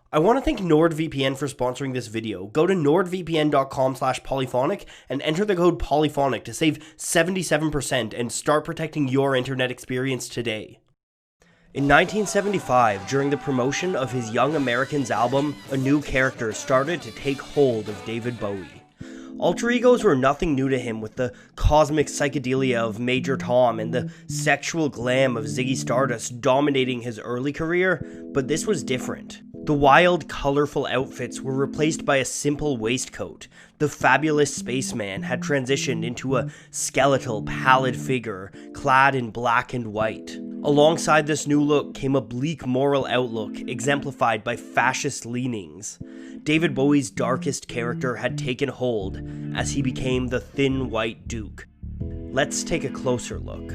I want to thank NordVPN for sponsoring this video. Go to nordvpn.com/polyphonic and enter the code polyphonic to save 77% and start protecting your internet experience today. In 1975, during the promotion of his Young Americans album, a new character started to take hold of David Bowie. Alter egos were nothing new to him, with the cosmic psychedelia of Major Tom and the sexual glam of Ziggy Stardust dominating his early career, but this was different. The wild, colorful outfits were replaced by a simple waistcoat. The fabulous spaceman had transitioned into a skeletal, pallid figure, clad in black and white. Alongside this new look came a bleak moral outlook, exemplified by fascist leanings. David Bowie's darkest character had taken hold as he became the Thin White Duke. Let's take a closer look.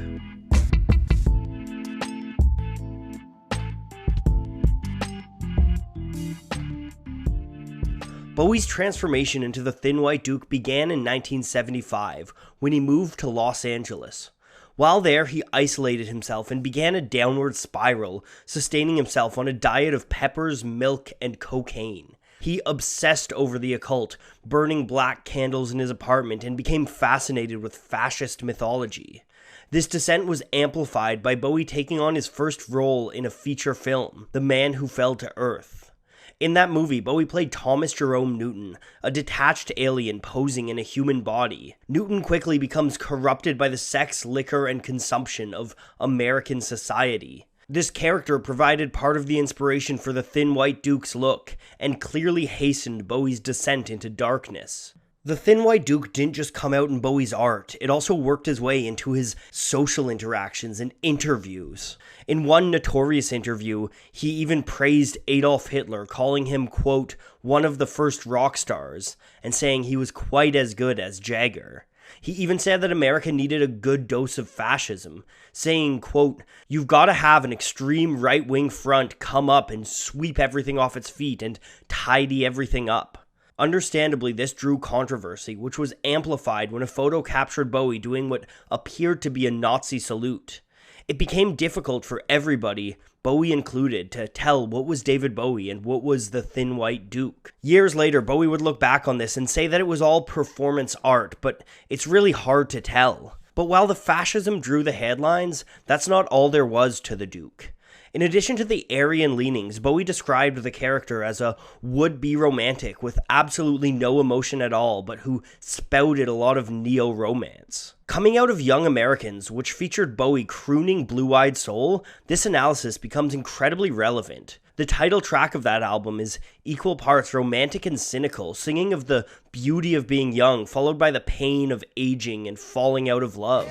Bowie's transformation into the Thin White Duke began in 1975 when he moved to Los Angeles. While there, he isolated himself and began a downward spiral, sustaining himself on a diet of peppers, milk, and cocaine. He obsessed over the occult, burning black candles in his apartment, and became fascinated with fascist mythology. This descent was amplified by Bowie taking on his first role in a feature film, The Man Who Fell to Earth. In that movie, Bowie played Thomas Jerome Newton, a detached alien posing in a human body. Newton quickly becomes corrupted by the sex, liquor, and consumption of American society. This character provided part of the inspiration for the Thin White Duke's look, and clearly hastened Bowie's descent into darkness. The Thin White Duke didn't just come out in Bowie's art, it also worked his way into his social interactions and interviews. In one notorious interview, he even praised Adolf Hitler, calling him, quote, one of the first rock stars, and saying he was quite as good as Jagger. He even said that America needed a good dose of fascism, saying, quote, you've got to have an extreme right-wing front come up and sweep everything off its feet and tidy everything up. Understandably, this drew controversy, which was amplified when a photo captured Bowie doing what appeared to be a Nazi salute. It became difficult for everybody, Bowie included, to tell what was David Bowie and what was the Thin White Duke. Years later, Bowie would look back on this and say that it was all performance art, but it's really hard to tell. But while the fascism drew the headlines, that's not all there was to the Duke. In addition to the Aryan leanings, Bowie described the character as a would-be romantic with absolutely no emotion at all, but who spouted a lot of neo-romance. Coming out of Young Americans, which featured Bowie crooning Blue-Eyed Soul, this analysis becomes incredibly relevant. The title track of that album is equal parts romantic and cynical, singing of the beauty of being young, followed by the pain of aging and falling out of love.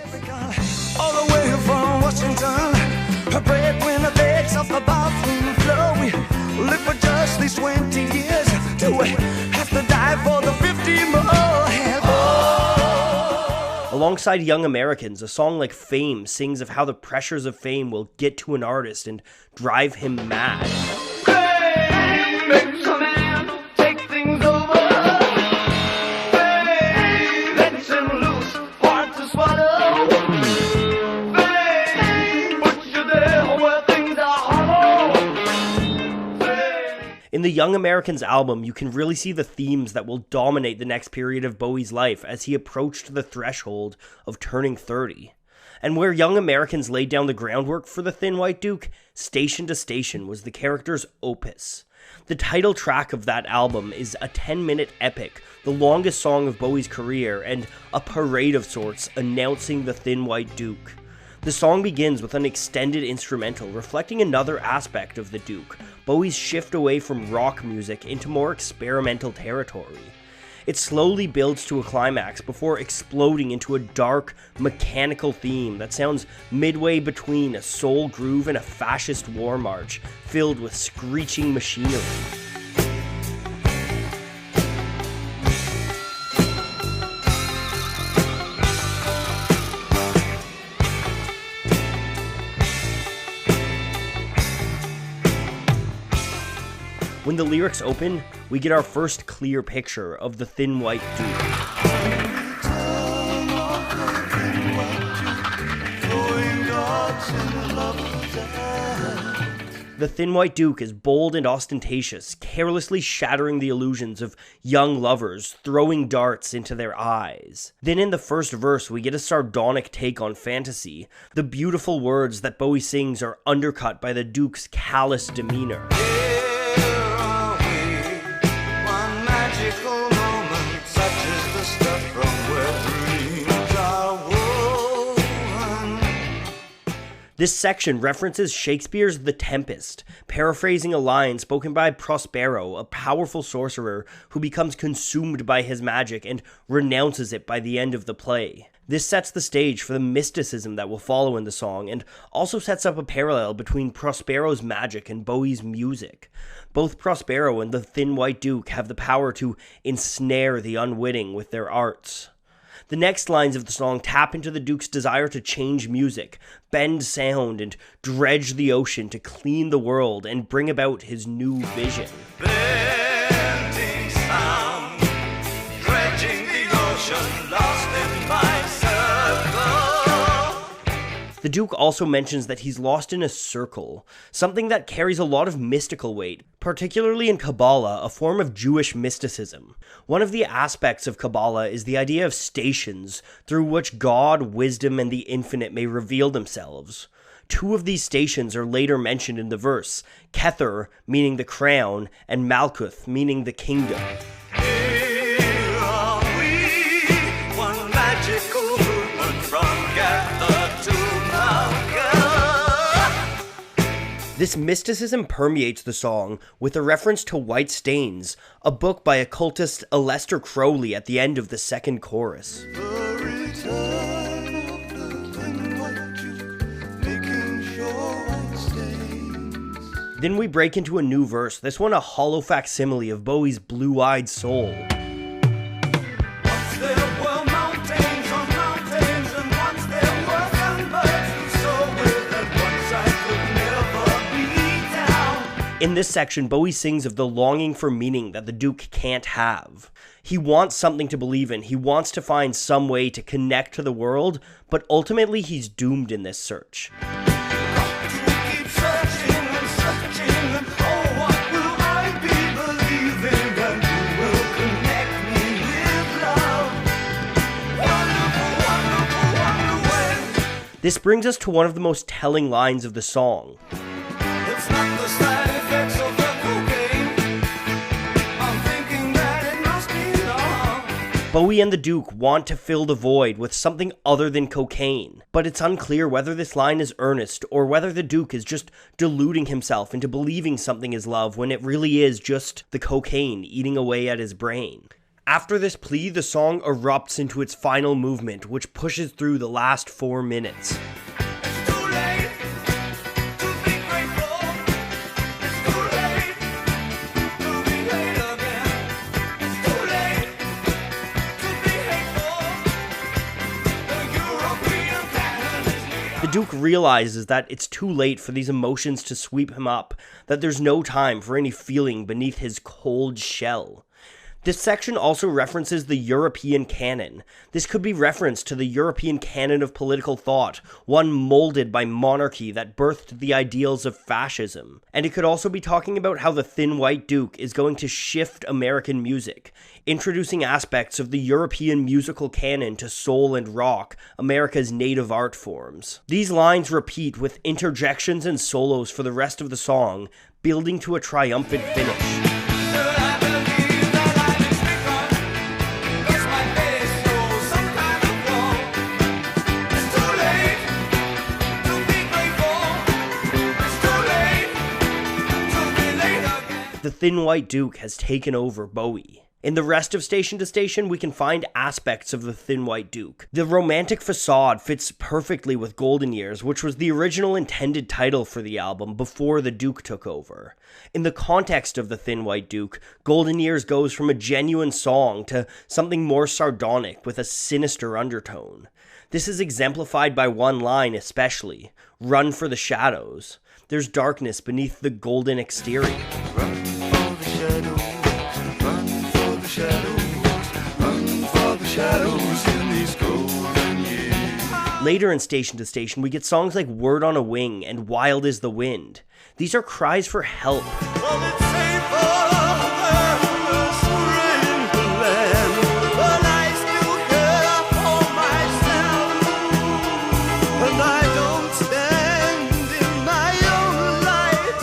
All the way from Washington, her breadwinner begs off the bathroom floor. We live for just these 20 years till we have to die for the 50 more. Alongside Young Americans, a song like Fame sings of how the pressures of fame will get to an artist and drive him mad. Fame makes a man take things over. Fame lets him loose, hard to swallow. Fame puts you there where things are hollow. In the Young Americans album, you can really see the themes that will dominate the next period of Bowie's life as he approached the threshold of turning 30. And where Young Americans laid down the groundwork for the Thin White Duke, Station to Station was the character's opus. The title track of that album is a 10-minute epic, the longest song of Bowie's career, and a parade of sorts announcing the Thin White Duke. The song begins with an extended instrumental reflecting another aspect of the Duke, Bowie's shift away from rock music into more experimental territory. It slowly builds to a climax before exploding into a dark, mechanical theme that sounds midway between a soul groove and a fascist war march, filled with screeching machinery. When the lyrics open, we get our first clear picture of the Thin White Duke. the Thin White Duke is bold and ostentatious, carelessly shattering the illusions of young lovers, throwing darts into their eyes. Then in the first verse, we get a sardonic take on fantasy. The beautiful words that Bowie sings are undercut by the Duke's callous demeanor. This section references Shakespeare's The Tempest, paraphrasing a line spoken by Prospero, a powerful sorcerer who becomes consumed by his magic and renounces it by the end of the play. This sets the stage for the mysticism that will follow in the song, and also sets up a parallel between Prospero's magic and Bowie's music. Both Prospero and the Thin White Duke have the power to ensnare the unwitting with their arts. The next lines of the song tap into the Duke's desire to change music, bend sound, and dredge the ocean to clean the world and bring about his new vision. Bending sound, dredging the ocean, lost in my circle. The Duke also mentions that he's lost in a circle, something that carries a lot of mystical weight, particularly in Kabbalah, a form of Jewish mysticism. One of the aspects of Kabbalah is the idea of stations through which God, wisdom, and the infinite may reveal themselves. Two of these stations are later mentioned in the verse, Kether, meaning the crown, and Malkuth, meaning the kingdom. Here are we, one magical movement from Kether to This mysticism permeates the song, with a reference to White Stains, a book by occultist Aleister Crowley at the end of the second chorus. Then we break into a new verse, this one a hollow facsimile of Bowie's Blue-Eyed Soul. In this section, Bowie sings of the longing for meaning that the Duke can't have. He wants something to believe in, he wants to find some way to connect to the world, but ultimately he's doomed in this search. This brings us to one of the most telling lines of the song. It's not the side effects of the cocaine. I'm thinking that it must be love. Bowie and the Duke want to fill the void with something other than cocaine, but it's unclear whether this line is earnest or whether the Duke is just deluding himself into believing something is love when it really is just the cocaine eating away at his brain. After this plea, the song erupts into its final movement, which pushes through the last 4 minutes. It's too late to be grateful. It's too late to be late again. It's too late to be hateful. The European pattern is near. The Duke realizes that it's too late for these emotions to sweep him up, that there's no time for any feeling beneath his cold shell. This section also references the European canon. This could be reference to the European canon of political thought, one molded by monarchy that birthed the ideals of fascism. And it could also be talking about how the Thin White Duke is going to shift American music, introducing aspects of the European musical canon to soul and rock, America's native art forms. These lines repeat with interjections and solos for the rest of the song, building to a triumphant finish. The Thin White Duke has taken over Bowie. In the rest of Station to Station, we can find aspects of the Thin White Duke. The romantic facade fits perfectly with Golden Years, which was the original intended title for the album before the Duke took over. In the context of the Thin White Duke, Golden Years goes from a genuine song to something more sardonic with a sinister undertone. This is exemplified by one line especially, "Run for the shadows." There's darkness beneath the golden exterior. Later in Station to Station, we get songs like Word on a Wing and Wild is the Wind. These are cries for help. Well, it's safer than the strange land, but I still care for myself, and I don't stand in my own light.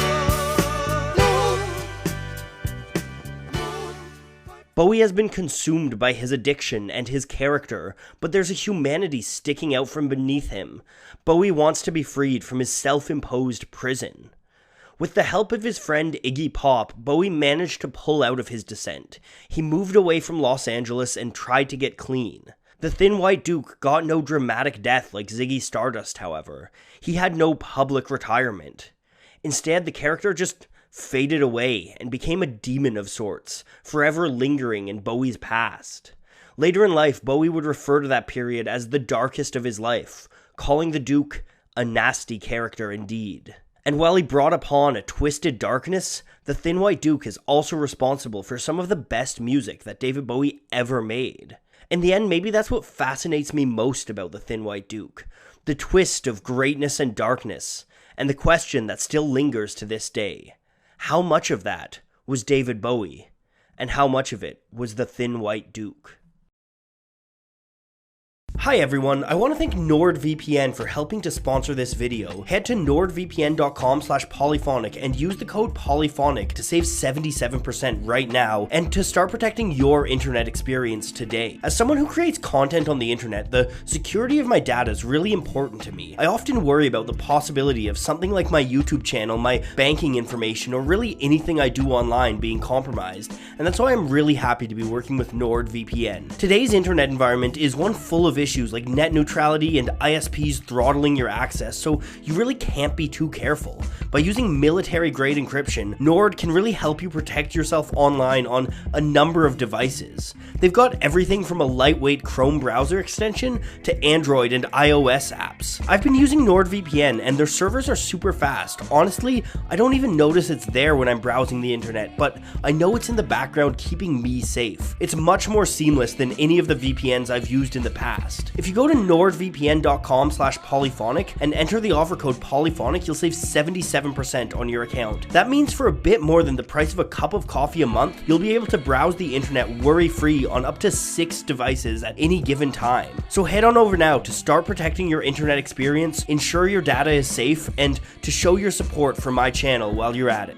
Bowie has been consumed by his addiction and his character, but there's a humanity sticking out from beneath him. Bowie wants to be freed from his self-imposed prison. With the help of his friend Iggy Pop, Bowie managed to pull out of his descent. He moved away from Los Angeles and tried to get clean. The Thin White Duke got no dramatic death like Ziggy Stardust, however. He had no public retirement. Instead, the character just faded away and became a demon of sorts, forever lingering in Bowie's past. Later in life, Bowie would refer to that period as the darkest of his life, calling the Duke a nasty character indeed. And while he brought upon a twisted darkness, the Thin White Duke is also responsible for some of the best music that David Bowie ever made. In the end, maybe that's what fascinates me most about the Thin White Duke, the twist of greatness and darkness, and the question that still lingers to this day. How much of that was David Bowie, and how much of it was the Thin White Duke? Hi everyone, I want to thank NordVPN for helping to sponsor this video. Head to nordvpn.com/polyphonic and use the code polyphonic to save 77% right now and to start protecting your internet experience today. As someone who creates content on the internet, the security of my data is really important to me. I often worry about the possibility of something like my YouTube channel, my banking information, or really anything I do online being compromised, and that's why I'm really happy to be working with NordVPN. Today's internet environment is one full of issues like net neutrality and ISPs throttling your access, so you really can't be too careful. By using military-grade encryption, Nord can really help you protect yourself online on a number of devices. They've got everything from a lightweight Chrome browser extension to Android and iOS apps. I've been using NordVPN and their servers are super fast. Honestly, I don't even notice it's there when I'm browsing the internet, but I know it's in the background keeping me safe. It's much more seamless than any of the VPNs I've used in the past. If you go to nordvpn.com/polyphonic and enter the offer code polyphonic, you'll save 77% on your account. That means for a bit more than the price of a cup of coffee a month, you'll be able to browse the internet worry-free on up to 6 devices at any given time. So head on over now to start protecting your internet experience, ensure your data is safe, and to show your support for my channel while you're at it.